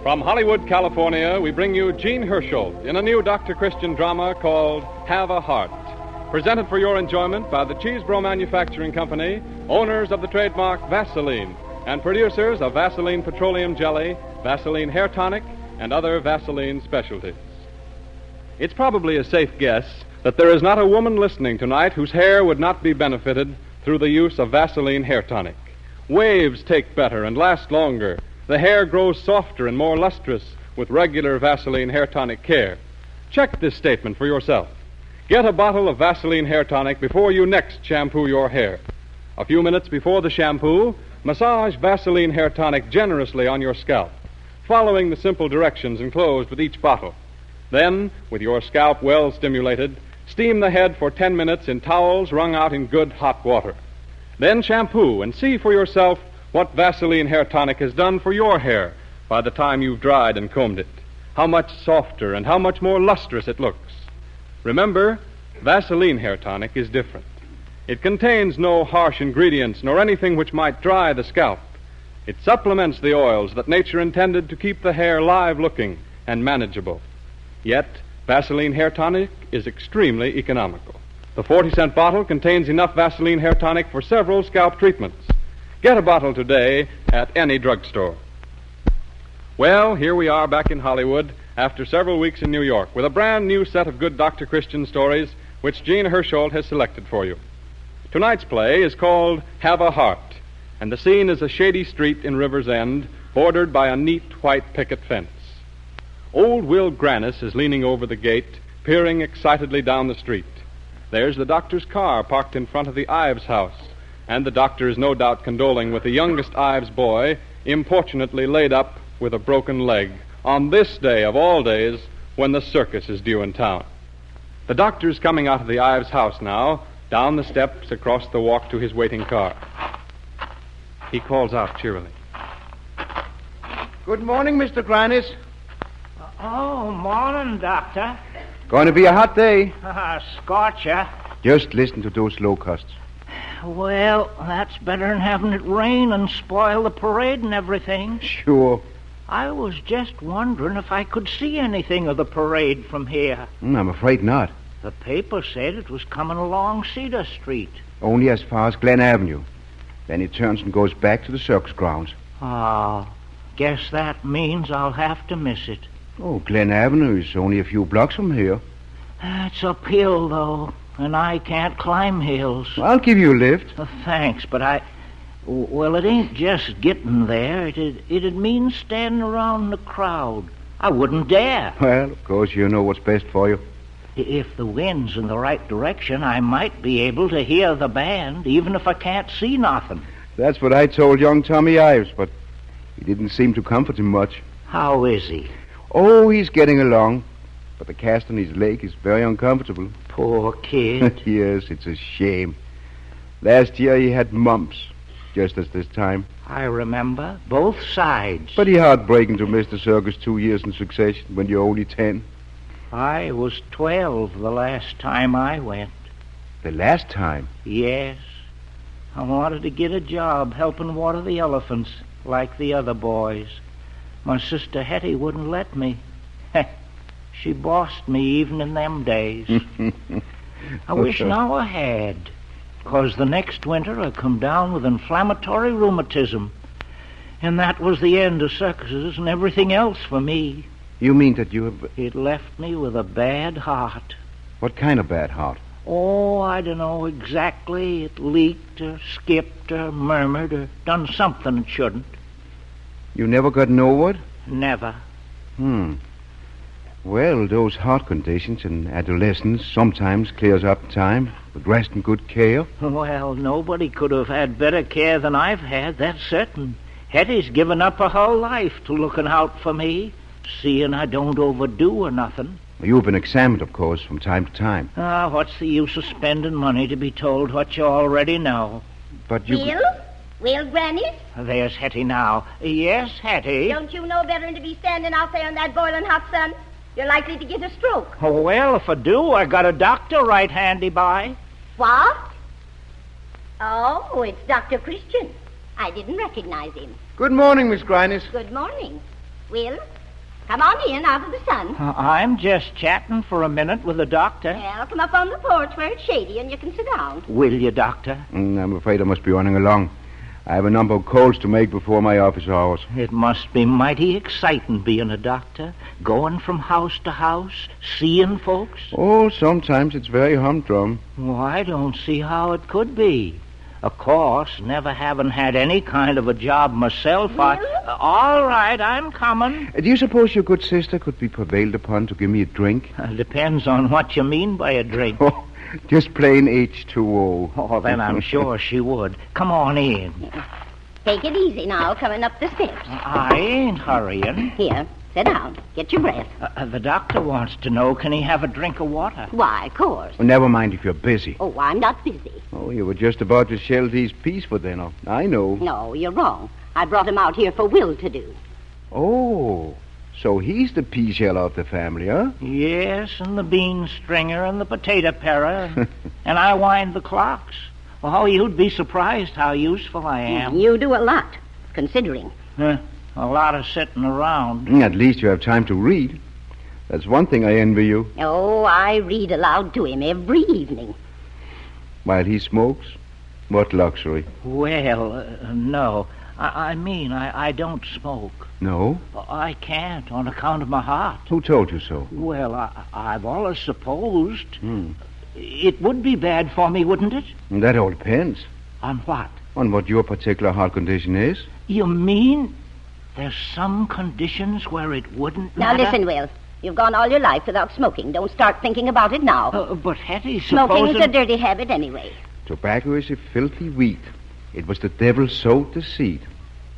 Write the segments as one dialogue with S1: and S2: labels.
S1: From Hollywood, California, we bring you Jean Hersholt in a new Dr. Christian drama called Have a Heart. Presented for your enjoyment by the Cheesebro Manufacturing Company, owners of the trademark Vaseline, and producers of Vaseline Petroleum Jelly, Vaseline Hair Tonic, and other Vaseline specialties. It's probably a safe guess that there is not a woman listening tonight whose hair would not be benefited through the use of Vaseline Hair Tonic. Waves take better and last longer. The hair grows softer and more lustrous with regular Vaseline Hair Tonic care. Check this statement for yourself. Get a bottle of Vaseline Hair Tonic before you next shampoo your hair. A few minutes before the shampoo, massage Vaseline Hair Tonic generously on your scalp, following the simple directions enclosed with each bottle. Then, with your scalp well stimulated, steam the head for 10 minutes in towels wrung out in good hot water. Then shampoo and see for yourself what Vaseline Hair Tonic has done for your hair by the time you've dried and combed it. How much softer and how much more lustrous it looks. Remember, Vaseline Hair Tonic is different. It contains no harsh ingredients nor anything which might dry the scalp. It supplements the oils that nature intended to keep the hair live-looking and manageable. Yet, Vaseline Hair Tonic is extremely economical. The 40-cent bottle contains enough Vaseline Hair Tonic for several scalp treatments. Get a bottle today at any drugstore. Well, here we are back in Hollywood after several weeks in New York with a brand new set of good Dr. Christian stories which Jean Hersholt has selected for you. Tonight's play is called Have a Heart, and the scene is a shady street in River's End bordered by a neat white picket fence. Old Will Grannis is leaning over the gate, peering excitedly down the street. There's the doctor's car parked in front of the Ives house, and the doctor is no doubt condoling with the youngest Ives boy, importunately laid up with a broken leg, on this day of all days when the circus is due in town. The doctor's coming out of the Ives house now, down the steps across the walk to his waiting car. He calls out cheerily.
S2: Good morning, Mr. Grannis.
S3: Oh, morning, Doctor.
S2: Going to be a hot day.
S3: Scorcher.
S2: Just listen to those locusts.
S3: Well, that's better than having it rain and spoil the parade and everything.
S2: Sure.
S3: I was just wondering if I could see anything of the parade from here.
S2: I'm afraid not.
S3: The paper said it was coming along Cedar Street.
S2: Only as far as Glen Avenue. Then it turns and goes back to the circus grounds.
S3: Guess that means I'll have to miss it.
S2: Oh, Glen Avenue is only a few blocks from here.
S3: It's uphill, though, and I can't climb hills.
S2: I'll give you a lift.
S3: Thanks, but well, it ain't just getting there. It'd mean standing around in the crowd. I wouldn't dare.
S2: Well, of course, you know what's best for you.
S3: If the wind's in the right direction, I might be able to hear the band, even if I can't see nothing.
S2: That's what I told young Tommy Ives, but he didn't seem to comfort him much.
S3: How is he?
S2: Oh, he's getting along, but the cast on his leg is very uncomfortable.
S3: Poor kid.
S2: Yes, it's a shame. Last year he had mumps, just as this time.
S3: I remember, both sides.
S2: Pretty heartbreaking to miss the circus 2 years in succession when you're only 10.
S3: I was 12 the last time I went.
S2: The last time?
S3: Yes. I wanted to get a job helping water the elephants, like the other boys. My sister Hetty wouldn't let me. She bossed me even in them days. I wish now I had, 'cause the next winter I come down with inflammatory rheumatism. And that was the end of circuses and everything else for me.
S2: You mean that you have...
S3: It left me with a bad heart.
S2: What kind of bad heart?
S3: Oh, I don't know exactly. It leaked or skipped or murmured or done something it shouldn't.
S2: You never gotten over it?
S3: Never.
S2: Well, those heart conditions in adolescence sometimes clears up in time, with rest and good care.
S3: Well, nobody could have had better care than I've had, that's certain. Hetty's given up her whole life to looking out for me, seeing I don't overdo or nothing.
S2: You've been examined, of course, from time to time.
S3: What's the use of spending money to be told what you already know?
S2: But you...
S4: Will Granny?
S3: There's Hetty now. Yes, Hetty?
S4: Don't you know better than to be standing out there in that boiling hot sun? You're likely to get a stroke.
S3: Oh, well, if I do, I got a doctor right handy by.
S4: What? Oh, it's Dr. Christian. I didn't recognize him.
S2: Good morning, Miss Grannis.
S4: Good morning. Will, Come on in out of the sun.
S3: I'm just chatting for a minute with the doctor.
S4: Well, come up on the porch where it's shady and you can sit down.
S3: Will you, doctor?
S2: I'm afraid I must be running along. I have a number of calls to make before my office hours.
S3: It must be mighty exciting being a doctor, going from house to house, seeing folks.
S2: Oh, sometimes it's very humdrum.
S3: Well, I don't see how it could be. Of course, never having had any kind of a job myself, all right, I'm coming.
S2: Do you suppose your good sister could be prevailed upon to give me a drink?
S3: Depends on what you mean by a drink.
S2: Oh, just plain H2O.
S3: Oh, then I'm sure she would. Come on in.
S4: Take it easy now, coming up the steps.
S3: I ain't hurrying.
S4: Here, sit down. Get your breath.
S3: The doctor wants to know, can he have a drink of water?
S4: Why, of course.
S2: Oh, never mind if you're busy.
S4: Oh, I'm not busy.
S2: Oh, you were just about to shell these peas for dinner. I know.
S4: No, you're wrong. I brought him out here for Will to do.
S2: Oh, so he's the pea sheller of the family, huh?
S3: Yes, and the bean stringer and the potato parer. And I wind the clocks. Oh, you'd be surprised how useful I am.
S4: You do a lot, considering.
S3: A lot of sitting around.
S2: At least you have time to read. That's one thing I envy you.
S4: Oh, I read aloud to him every evening.
S2: While he smokes? What luxury?
S3: Well, no. I mean, I don't smoke.
S2: No?
S3: I can't on account of my heart.
S2: Who told you so?
S3: Well, I've always supposed. It would be bad for me, wouldn't it?
S2: That all depends.
S3: On what?
S2: On what your particular heart condition is.
S3: You mean there's some conditions where it wouldn't
S4: Now
S3: matter?
S4: listen, Will. You've gone all your life without smoking. Don't start thinking about it now.
S3: But Hetty,
S4: Smoking's a dirty habit anyway.
S2: Tobacco is a filthy weed. It was the devil sowed the seed.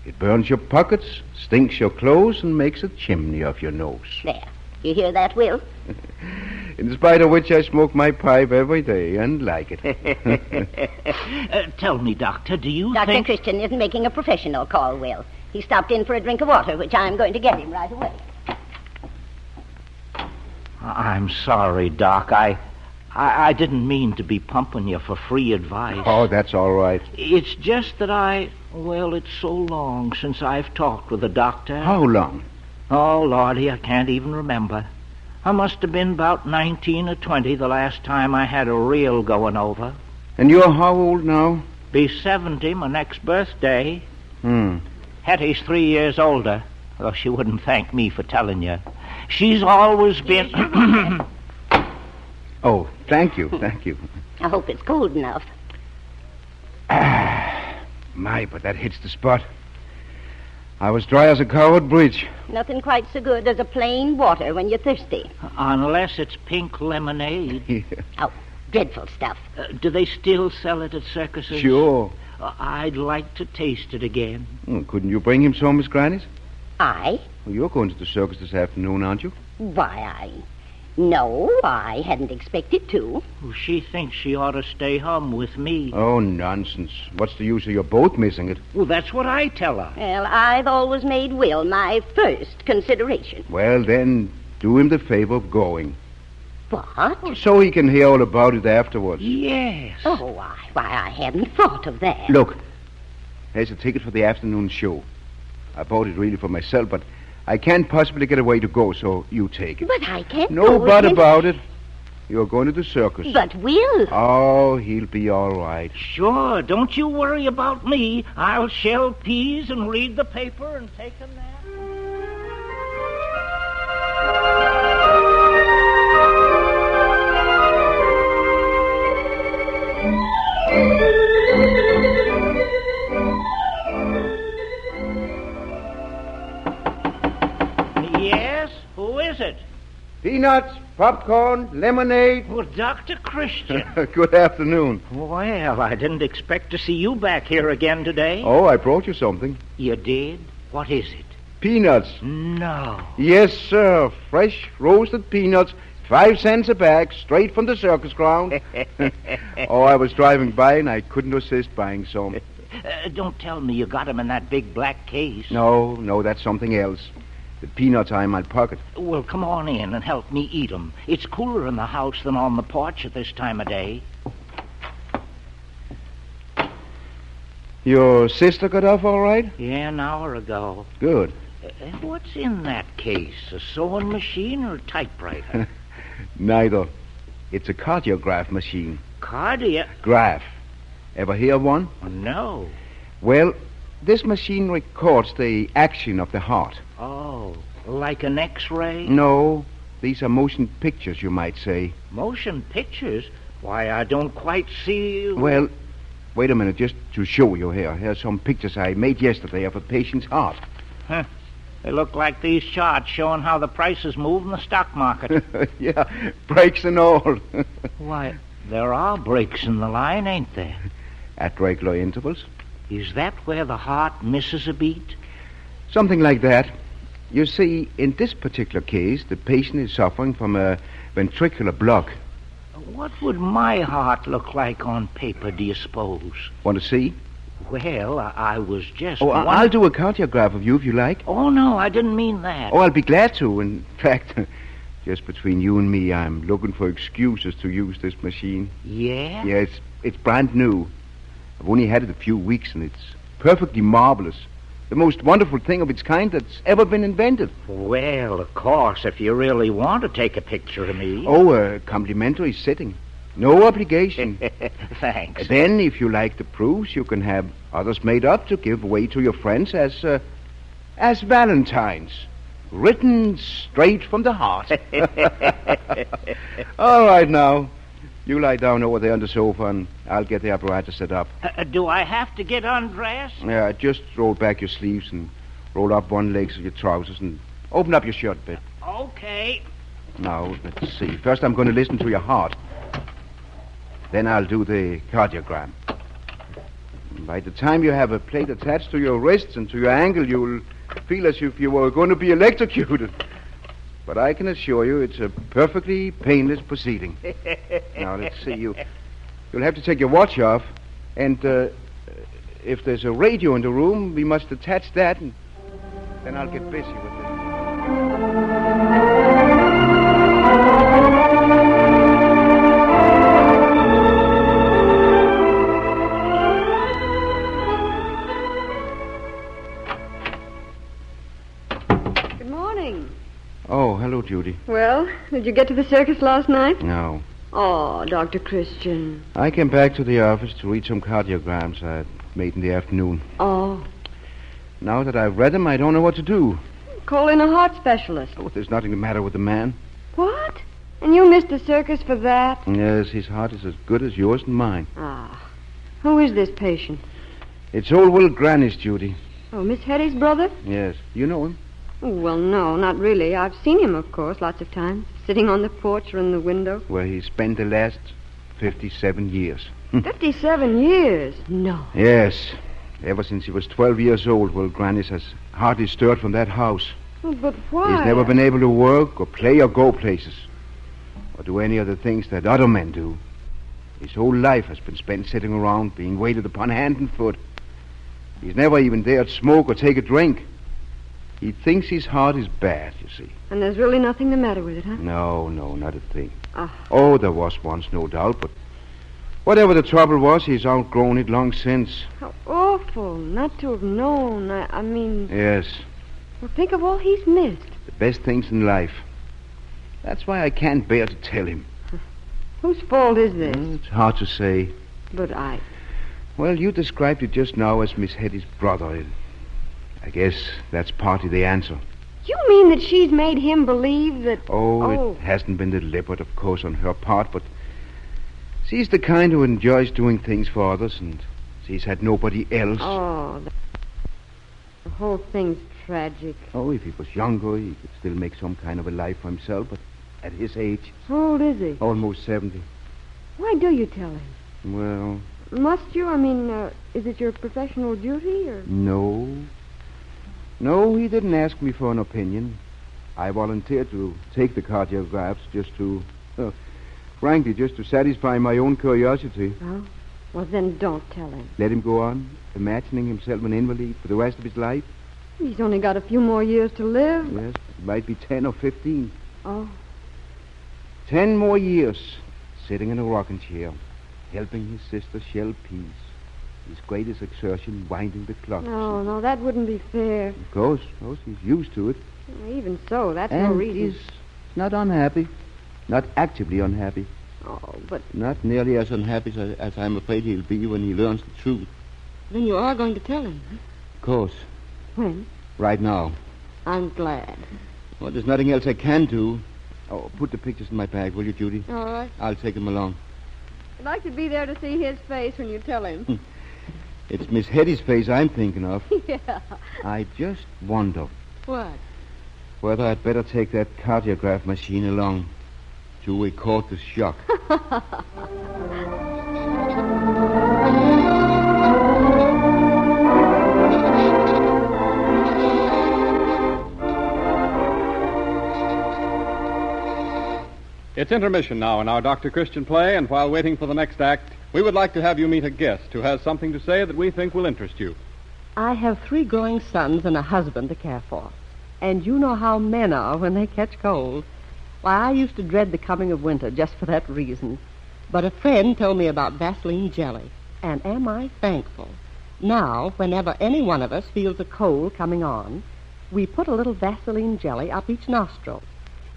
S2: It burns your pockets, stinks your clothes, and makes a chimney of your nose.
S4: There. You hear that, Will?
S2: In spite of which I smoke my pipe every day and like it.
S3: Tell me, Doctor, do you
S4: Dr.
S3: think...
S4: Christian isn't making a professional call, Will. He stopped in for a drink of water, which I'm going to get him right away.
S3: I'm sorry, Doc. I didn't mean to be pumping you for free advice.
S2: Oh, that's all right.
S3: It's just that well, it's so long since I've talked with a doctor.
S2: How long?
S3: Oh, Lordy, I can't even remember. I must have been about 19 or 20 the last time I had a real going over.
S2: And you're how old now?
S3: Be 70 my next birthday. Hetty's 3 years older, though she wouldn't thank me for telling you. She's always been...
S2: Oh, thank you.
S4: I hope it's cold enough.
S2: My, but that hits the spot. I was dry as a coward bridge.
S4: Nothing quite so good as a plain water when you're thirsty.
S3: Unless it's pink lemonade.
S4: Oh, dreadful stuff.
S3: Do they still sell it at circuses?
S2: Sure.
S3: I'd like to taste it again.
S2: Couldn't you bring him some, Miss Grannis?
S4: I?
S2: Well, you're going to the circus this afternoon, aren't you?
S4: Why, No, I hadn't expected to.
S3: Well, she thinks she ought to stay home with me.
S2: Oh, nonsense. What's the use of your both missing it?
S3: Well, that's what I tell her.
S4: Well, I've always made Will my first consideration.
S2: Well, then, do him the favor of going.
S4: What?
S2: So he can hear all about it afterwards.
S3: Yes.
S4: Oh, why, I hadn't thought of that.
S2: Look, there's a ticket for the afternoon show. I bought it really for myself, but I can't possibly get away to go, so you take it.
S4: But I can't
S2: No
S4: go
S2: but
S4: with him.
S2: about it. You're going to the circus.
S4: But Will...
S2: Oh, he'll be all right.
S3: Sure, don't you worry about me. I'll shell peas and read the paper and take a nap. Yes? Who is it?
S2: Peanuts, popcorn, lemonade.
S3: Well, Dr. Christian.
S2: Good afternoon.
S3: Well, I didn't expect to see you back here again today.
S2: Oh, I brought you something.
S3: You did? What is it?
S2: Peanuts.
S3: No.
S2: Yes, sir. Fresh, roasted peanuts. 5 cents a bag, straight from the circus ground. Oh, I was driving by and I couldn't resist buying some.
S3: Don't tell me you got them in that big black case.
S2: No, that's something else. The peanuts are in my pocket.
S3: Well, come on in and help me eat 'em. It's cooler in the house than on the porch at this time of day.
S2: Your sister got off all right?
S3: Yeah, an hour ago.
S2: Good.
S3: What's in that case? A sewing machine or a typewriter?
S2: Neither. It's a cardiograph machine.
S3: Graph?
S2: Ever hear of one?
S3: No.
S2: Well, this machine records the action of the heart.
S3: Oh, like an X-ray?
S2: No, these are motion pictures, you might say.
S3: Motion pictures? Why, I don't quite see...
S2: Well, wait a minute, just to show you here. Here's some pictures I made yesterday of a patient's heart.
S3: Huh. They look like these charts showing how the prices move in the stock market.
S2: Yeah, breaks and all.
S3: Why, there are breaks in the line, ain't there?
S2: At regular intervals.
S3: Is that where the heart misses a beat?
S2: Something like that. You see, in this particular case, the patient is suffering from a ventricular block.
S3: What would my heart look like on paper, do you suppose?
S2: Want to see?
S3: Well, I was just...
S2: Oh, I'll do a cardiograph of you if you like.
S3: Oh, no, I didn't mean that.
S2: Oh, I'll be glad to. In fact, just between you and me, I'm looking for excuses to use this machine.
S3: Yeah?
S2: Yeah, it's brand new. I've only had it a few weeks, and it's perfectly marvelous. The most wonderful thing of its kind that's ever been invented.
S3: Well, of course, if you really want to take a picture of me...
S2: Oh, a complimentary sitting. No obligation.
S3: Thanks.
S2: Then, if you like the proofs, you can have others made up to give away to your friends as Valentines. Written straight from the heart. All right, now. You lie down over there on the sofa, and I'll get the apparatus set up.
S3: Do I have to get undressed?
S2: Yeah, just roll back your sleeves and roll up one leg of your trousers and open up your shirt a bit.
S3: Okay.
S2: Now, let's see. First, I'm going to listen to your heart. Then I'll do the cardiogram. By the time you have a plate attached to your wrists and to your ankle, you'll feel as if you were going to be electrocuted. But I can assure you it's a perfectly painless proceeding. Now, let's see. You'll have to take your watch off. And if there's a radio in the room, we must attach that, and then I'll get busy with it. Oh, hello, Judy.
S5: Well, did you get to the circus last night?
S2: No.
S5: Oh, Dr. Christian.
S2: I came back to the office to read some cardiograms I'd made in the afternoon.
S5: Oh.
S2: Now that I've read them, I don't know what to do.
S5: Call in a heart specialist.
S2: Oh, there's nothing the matter with the man.
S5: What? And you missed the circus for that?
S2: Yes, his heart is as good as yours and mine.
S5: Ah. Who is this patient?
S2: It's old Will Grannis, Judy.
S5: Oh, Miss Hetty's brother?
S2: Yes. You know him?
S5: Oh, well, no, not really. I've seen him, of course, lots of times. Sitting on the porch or in the window.
S2: Where he spent the last 57 years.
S5: 57 years? No.
S2: Yes. Ever since he was 12 years old, Will Grannis has hardly stirred from that house.
S5: Oh, but why?
S2: He's never been able to work or play or go places. Or do any of the things that other men do. His whole life has been spent sitting around, being waited upon hand and foot. He's never even dared smoke or take a drink. He thinks his heart is bad, you see.
S5: And there's really nothing the matter with it, huh?
S2: No, not a thing.
S5: Ah.
S2: Oh, there was once, no doubt, but whatever the trouble was, he's outgrown it long since.
S5: How awful not to have known. I mean...
S2: Yes.
S5: Well, think of all he's missed.
S2: The best things in life. That's why I can't bear to tell him.
S5: Whose fault is this?
S2: It's hard to say.
S5: But
S2: Well, you described it just now as Miss Hetty's brother. I guess that's partly the answer.
S5: You mean that she's made him believe that...
S2: Oh, it hasn't been deliberate, of course, on her part, but she's the kind who enjoys doing things for others, and she's had nobody else.
S5: Oh, the whole thing's tragic.
S2: Oh, if he was younger, he could still make some kind of a life for himself, but at his age...
S5: How old is he?
S2: Almost 70.
S5: Why do you tell him?
S2: Well...
S5: Must you? I mean, is it your professional duty, or...
S2: No, he didn't ask me for an opinion. I volunteered to take the cardiographs frankly, just to satisfy my own curiosity.
S5: Oh? Well, then don't tell him.
S2: Let him go on, imagining himself an invalid for the rest of his life?
S5: He's only got a few more years to live.
S2: Yes, it might be 10 or 15.
S5: Oh.
S2: 10 more years, sitting in a rocking chair, helping his sister shell peas, his greatest exertion winding the clock.
S5: No, that wouldn't be fair.
S2: Of course, he's used to it.
S5: Even so, that's
S2: and
S5: no reason.
S2: He's not unhappy. Not actively unhappy.
S5: Oh, but...
S2: Not nearly as unhappy as I'm afraid he'll be when he learns the truth.
S5: Then you are going to tell him?
S2: Of course.
S5: When?
S2: Right now.
S5: I'm glad.
S2: Well, there's nothing else I can do. Oh, put the pictures in my bag, will you, Judy?
S5: All right.
S2: I'll take them along.
S5: I'd like to be there to see his face when you tell him.
S2: It's Miss Hetty's face I'm thinking of.
S5: Yeah.
S2: I just wonder...
S5: What?
S2: Whether I'd better take that cardiograph machine along to record the shock.
S1: It's intermission now in our Dr. Christian play, and while waiting for the next act, we would like to have you meet a guest who has something to say that we think will interest you.
S6: I have 3 growing sons and a husband to care for. And you know how men are when they catch cold. Why, I used to dread the coming of winter just for that reason. But a friend told me about Vaseline jelly. And am I thankful. Now, whenever any one of us feels a cold coming on, we put a little Vaseline jelly up each nostril.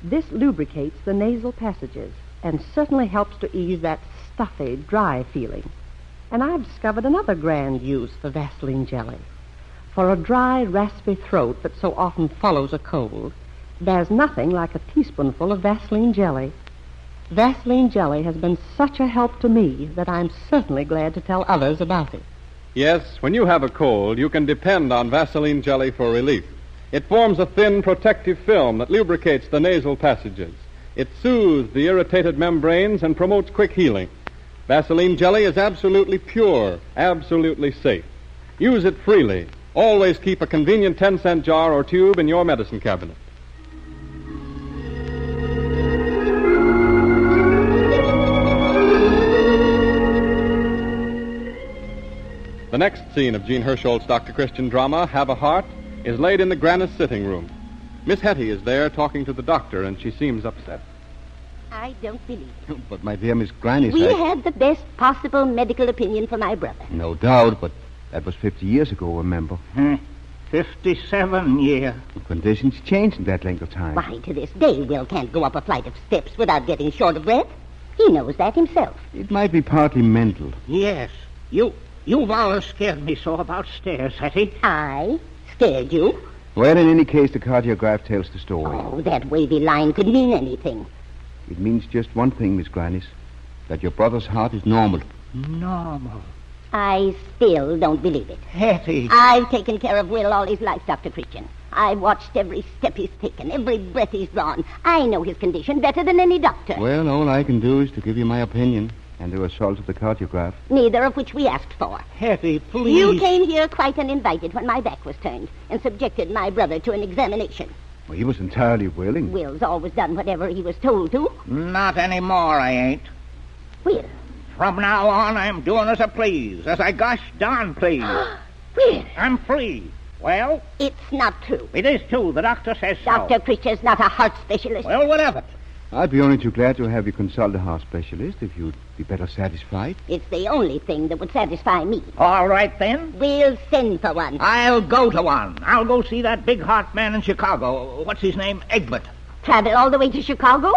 S6: This lubricates the nasal passages and certainly helps to ease that stuffy, dry feeling. And I've discovered another grand use for Vaseline jelly. For a dry, raspy throat that so often follows a cold, there's nothing like a teaspoonful of Vaseline jelly. Vaseline jelly has been such a help to me that I'm certainly glad to tell others about it.
S1: Yes, when you have a cold, you can depend on Vaseline jelly for relief. It forms a thin protective film that lubricates the nasal passages. It soothes the irritated membranes and promotes quick healing. Vaseline jelly is absolutely pure, absolutely safe. Use it freely. Always keep a convenient 10-cent jar or tube in your medicine cabinet. The next scene of Jean Hersholt's Dr. Christian drama, Have a Heart, is laid in the Grannis sitting room. Miss Hetty is there talking to the doctor, and she seems upset.
S4: I don't believe it.
S2: But, my dear Miss Grannis,
S4: We had the best possible medical opinion for my brother.
S2: No doubt, but that was 50 years ago, remember?
S3: 57 year.
S2: The conditions changed in that length of time.
S4: Why, to this day, Will can't go up a flight of steps without getting short of breath. He knows that himself.
S2: It might be partly mental.
S3: Yes. You've always scared me so about stairs, Hetty.
S4: I scared you?
S2: Well, in any case, the cardiograph tells the story.
S4: Oh, that wavy line could mean anything.
S2: It means just one thing, Miss Grannis, that your brother's heart is normal.
S3: Normal.
S4: I still don't believe it.
S3: Hetty.
S4: I've taken care of Will all his life, Dr. Christian. I've watched every step he's taken, every breath he's drawn. I know his condition better than any doctor.
S2: Well, all I can do is to give you my opinion and the results of the cardiograph.
S4: Neither of which we asked for.
S3: Hetty, please.
S4: You came here quite uninvited when my back was turned and subjected my brother to an examination.
S2: Well, he was entirely willing.
S4: Will's always done whatever he was told to.
S3: Not anymore, I ain't.
S4: Will.
S3: From now on, I'm doing as I please, as I gosh darn please.
S4: Will.
S3: I'm free. Well?
S4: It's not true.
S3: It is, too. The doctor says so.
S4: Dr. Christian's not a heart specialist.
S3: Well, what of it?
S2: I'd be only too glad to have you consult a heart specialist if you'd be better satisfied.
S4: It's the only thing that would satisfy me.
S3: All right, then.
S4: We'll send for one.
S3: I'll go to one. I'll go see that big heart man in Chicago. What's his name? Egbert.
S4: Travel all the way to Chicago?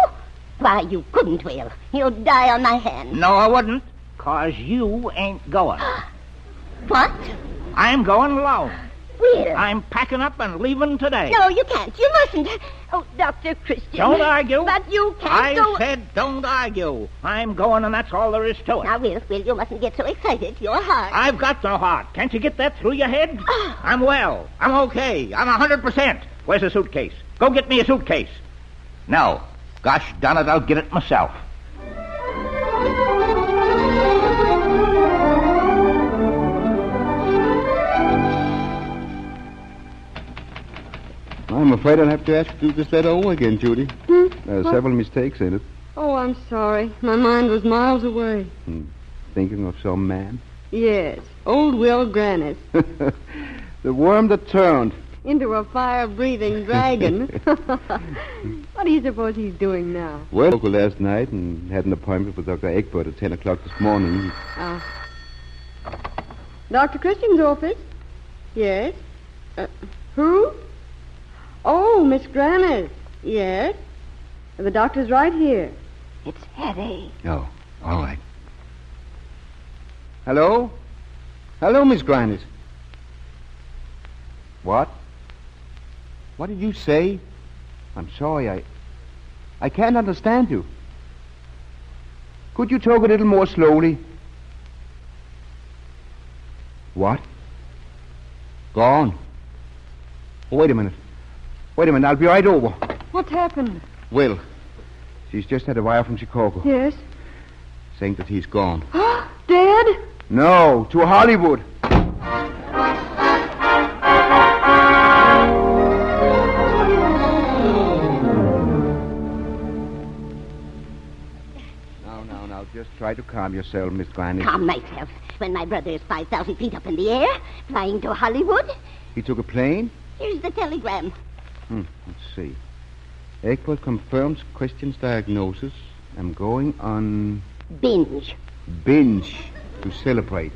S4: Why, you couldn't, Will. You'll die on my hands.
S3: No, I wouldn't. 'Cause you ain't going.
S4: What?
S3: I'm going alone.
S4: Will.
S3: I'm packing up and leaving today.
S4: No, you can't. You mustn't. Oh, Dr. Christian.
S3: Don't argue.
S4: But you can't
S3: I
S4: go...
S3: said don't argue. I'm going, and that's all there is to it.
S4: Now, Will, you mustn't get so excited. Your heart...
S3: I've got no heart. Can't you get that through your head? I'm well. I'm okay. I'm 100%. Where's the suitcase? Go get me a suitcase. No. Gosh darn it, I'll get it myself.
S2: I'm afraid I'll have to ask you to do this letter over again, Judy. There are several mistakes in it.
S5: Oh, I'm sorry. My mind was miles away.
S2: Thinking of some man?
S5: Yes, old Will Grannis.
S2: The worm that turned.
S5: Into a fire-breathing dragon. What do you suppose he's doing now?
S2: Well, I spoke last night and had an appointment with Dr. Egbert at 10 o'clock this morning.
S5: Dr. Christian's office? Yes. Who? Oh, Miss Grannis. Yes. The doctor's right here.
S4: It's Hetty.
S2: Oh, all right. Hello? Hello, Miss Grannis. What? What did you say? I'm sorry, I can't understand you. Could you talk a little more slowly? What? Gone. Oh, wait a minute. I'll be right over.
S5: What's happened?
S2: Will. She's just had a wire from Chicago.
S5: Yes.
S2: Saying that he's gone.
S5: Dead?
S2: No, to Hollywood. Now, just try to calm yourself, Miss Grannis.
S4: Calm myself when my brother is 5,000 feet up in the air, flying to Hollywood.
S2: He took a plane?
S4: Here's the telegram.
S2: Let's see. Egbert confirms Christian's diagnosis. I'm going on...
S4: Binge
S2: to celebrate.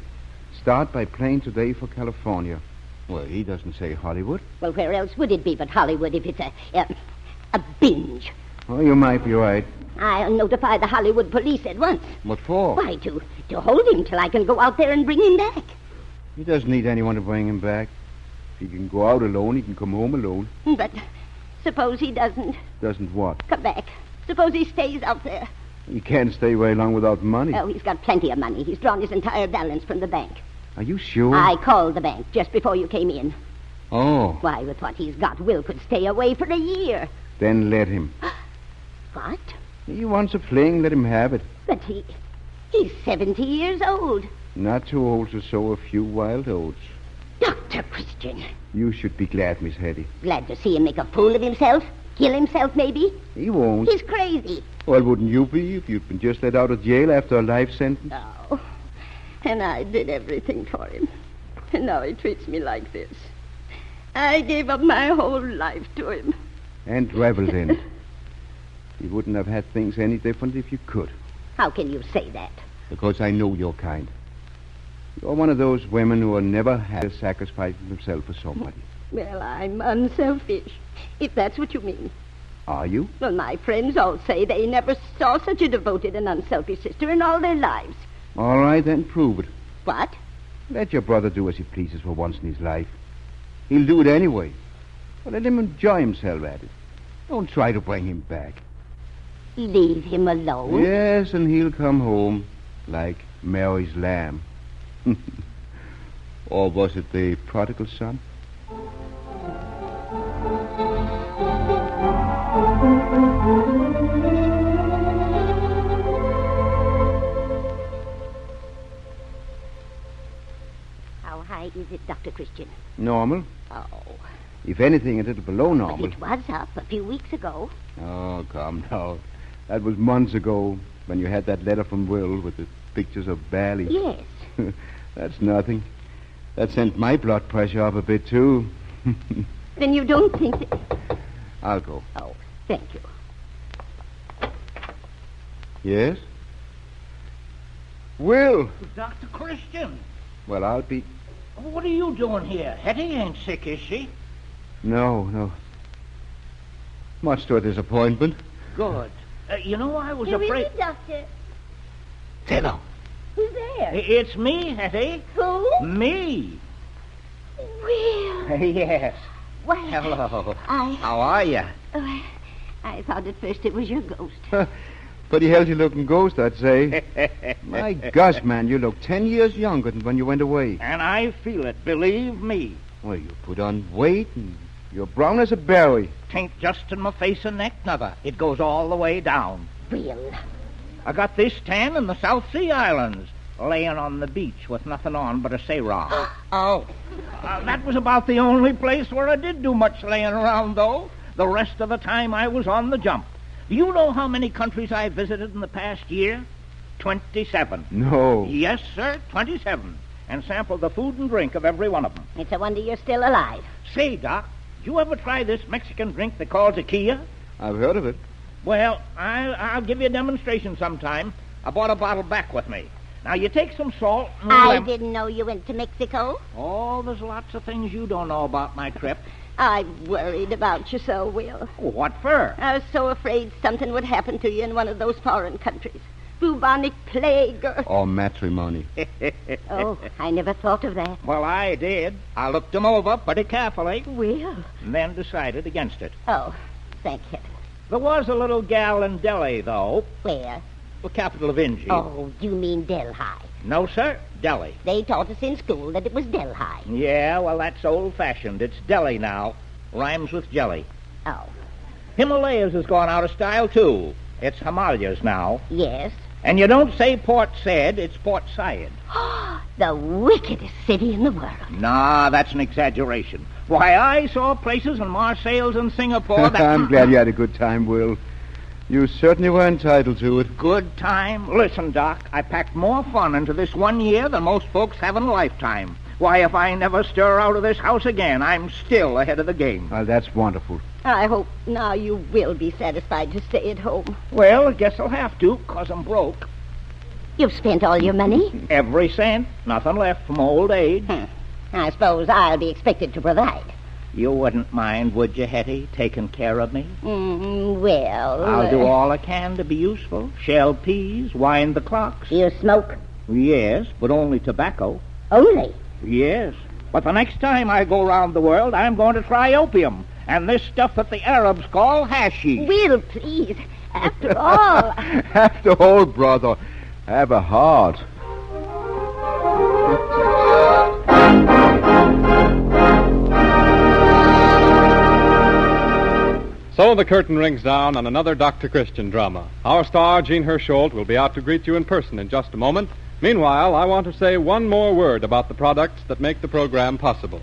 S2: Start by plane today for California. Well, he doesn't say Hollywood.
S4: Well, where else would it be but Hollywood if it's a binge?
S2: Oh, you might be right.
S4: I'll notify the Hollywood police at once.
S2: What for?
S4: Why, to hold him till I can go out there and bring him back.
S2: He doesn't need anyone to bring him back. If he can go out alone, he can come home alone.
S4: But suppose he doesn't.
S2: Doesn't what?
S4: Come back. Suppose he stays out there.
S2: He can't stay very long without money.
S4: Oh, he's got plenty of money. He's drawn his entire balance from the bank.
S2: Are you sure?
S4: I called the bank just before you came in.
S2: Oh.
S4: Why, with what he's got, Will could stay away for a year.
S2: Then let him.
S4: What?
S2: He wants a fling, let him have it.
S4: But he's 70 years old.
S2: Not too old to sow a few wild oats.
S4: Dr. Christian.
S2: You should be glad, Miss Hetty.
S4: Glad to see him make a fool of himself? Kill himself, maybe?
S2: He won't.
S4: He's crazy.
S2: Well, wouldn't you be if you'd been just let out of jail after a life sentence?
S4: Oh, and I did everything for him. And now he treats me like this. I gave up my whole life to him.
S2: And reveled in it. You wouldn't have had things any different if you could.
S4: How can you say that?
S2: Because I know your kind. You're one of those women who have never had to sacrifice themselves for somebody.
S4: Well, I'm unselfish, if that's what you mean.
S2: Are you?
S4: Well, my friends all say they never saw such a devoted and unselfish sister in all their lives.
S2: All right, then prove it.
S4: What?
S2: Let your brother do as he pleases for once in his life. He'll do it anyway. Well, let him enjoy himself at it. Don't try to bring him back.
S4: Leave him alone?
S2: Yes, and he'll come home like Mary's lamb. Or was it the prodigal son?
S4: How high is it, Dr. Christian?
S2: Normal.
S4: Oh.
S2: If anything, a little below normal.
S4: But it was up a few weeks ago.
S2: Oh, come now. That was months ago when you had that letter from Will with the pictures of Bally.
S4: Yes.
S2: That's nothing. That sent my blood pressure up a bit, too.
S4: Then you don't think that...
S2: I'll go.
S4: Oh, thank you.
S2: Yes? Will!
S3: Dr. Christian.
S2: Well, I'll be...
S3: What are you doing here? Hetty ain't sick, is she?
S2: No. Much to a disappointment.
S3: Good. I was
S4: Here
S3: afraid...
S4: is it, Doctor.
S2: Sit down.
S4: Who's there?
S3: It's me, Hetty.
S4: Who?
S3: Me.
S4: Will.
S3: Yes.
S4: Well,
S2: Hello. How are you?
S4: I thought at first it was your ghost.
S2: Pretty healthy-looking ghost, I'd say. My gosh, man, you look 10 years younger than when you went away.
S3: And I feel it, believe me.
S2: Well, you put on weight and you're brown as a berry.
S3: Tain't just in my face and neck, neither. It goes all the way down.
S4: Will.
S3: I got this tan in the South Sea Islands, laying on the beach with nothing on but a sarong.
S2: Oh.
S3: That was about the only place where I did do much laying around, though. The rest of the time I was on the jump. Do you know how many countries I visited in the past year? 27.
S2: No.
S3: Yes, sir, 27. And sampled the food and drink of every one of them.
S4: It's a wonder you're still alive.
S3: Say, Doc, did you ever try this Mexican drink they call tequila?
S2: I've heard of it.
S3: Well, I'll give you a demonstration sometime. I brought a bottle back with me. Now, you take some salt and
S4: I didn't know you went to Mexico.
S3: Oh, there's lots of things you don't know about my trip.
S4: I worried about you so, Will.
S3: What for?
S4: I was so afraid something would happen to you in one of those foreign countries. Bubonic plague
S2: Or matrimony.
S4: Oh, I never thought of that.
S3: Well, I did. I looked them over pretty carefully.
S4: Will?
S3: And then decided against it.
S4: Oh, thank heaven.
S3: There was a little gal in Delhi, though.
S4: Where?
S3: The capital of India.
S4: Oh, you mean Delhi.
S3: No, sir. Delhi.
S4: They taught us in school that it was Delhi.
S3: Yeah, well, that's old-fashioned. It's Delhi now. Rhymes with jelly.
S4: Oh.
S3: Himalayas has gone out of style, too. It's Himalayas now.
S4: Yes.
S3: And you don't say Port Said, it's Port Said.
S4: The wickedest city in the world.
S3: Nah, that's an exaggeration. Why, I saw places in Marseilles and Singapore that...
S2: I'm glad you had a good time, Will. You certainly were entitled to it.
S3: Good time? Listen, Doc, I packed more fun into this 1 year than most folks have in a lifetime. Why, if I never stir out of this house again, I'm still ahead of the game.
S2: Well, that's wonderful.
S4: I hope now you will be satisfied to stay at home.
S3: Well, I guess I'll have to, 'cause I'm broke.
S4: You've spent all your money?
S3: Every cent. Nothing left from old age.
S4: I suppose I'll be expected to provide.
S3: You wouldn't mind, would you, Hetty, taking care of me?
S4: Well...
S3: I'll do all I can to be useful. Shell peas, wind the clocks.
S4: You smoke?
S3: Yes, but only tobacco.
S4: Only?
S3: Yes. But the next time I go round the world, I'm going to try opium. And this stuff that the Arabs call hashish.
S4: Will, please. After all...
S2: After all, brother, have a heart.
S1: So the curtain rings down on another Dr. Christian drama. Our star, Jean Hersholt, will be out to greet you in person in just a moment. Meanwhile, I want to say one more word about the products that make the program possible.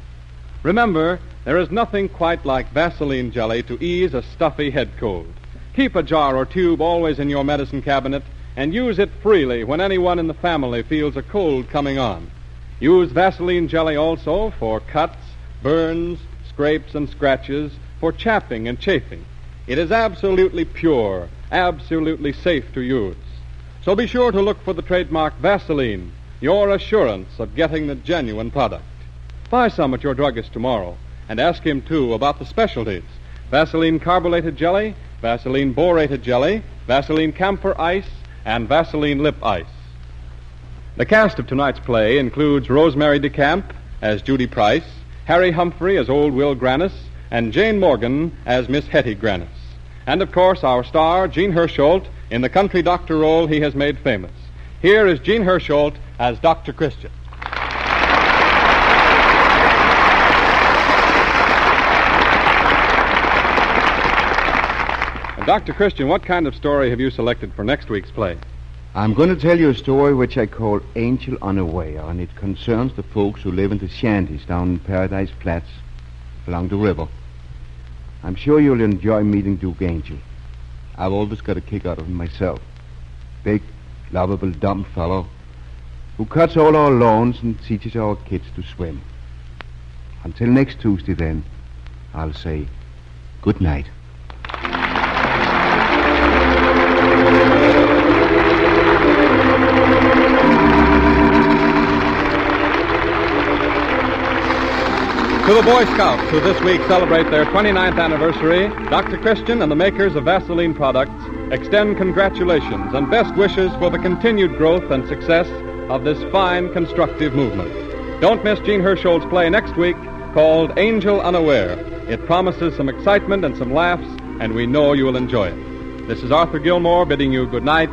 S1: Remember, there is nothing quite like Vaseline jelly to ease a stuffy head cold. Keep a jar or tube always in your medicine cabinet and use it freely when anyone in the family feels a cold coming on. Use Vaseline jelly also for cuts, burns, scrapes, and scratches, for chapping and chafing. It is absolutely pure, absolutely safe to use. So be sure to look for the trademark Vaseline, your assurance of getting the genuine product. Buy some at your druggist tomorrow, and ask him, too, about the specialties. Vaseline Carbolated Jelly, Vaseline Borated Jelly, Vaseline Camphor Ice, and Vaseline Lip Ice. The cast of tonight's play includes Rosemary DeCamp as Judy Price, Harry Humphrey as Old Will Grannis, and Jane Morgan as Miss Hetty Grannis. And, of course, our star, Jean Hersholt, in the country doctor role he has made famous. Here is Jean Hersholt as Dr. Christian. Dr. Christian, what kind of story have you selected for next week's play?
S2: I'm going to tell you a story which I call Angel Unaware, and it concerns the folks who live in the shanties down in Paradise Flats along the river. I'm sure you'll enjoy meeting Duke Angel. I've always got a kick out of him myself. Big, lovable, dumb fellow who cuts all our lawns and teaches our kids to swim. Until next Tuesday, then, I'll say good night.
S1: To the Boy Scouts who this week celebrate their 29th anniversary, Dr. Christian and the makers of Vaseline products extend congratulations and best wishes for the continued growth and success of this fine, constructive movement. Don't miss Jean Hersholt's play next week called Angel Unaware. It promises some excitement and some laughs, and we know you will enjoy it. This is Arthur Gilmore bidding you good night.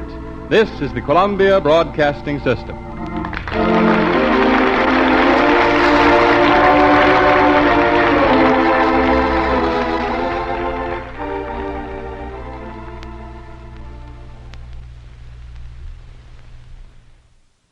S1: This is the Columbia Broadcasting System.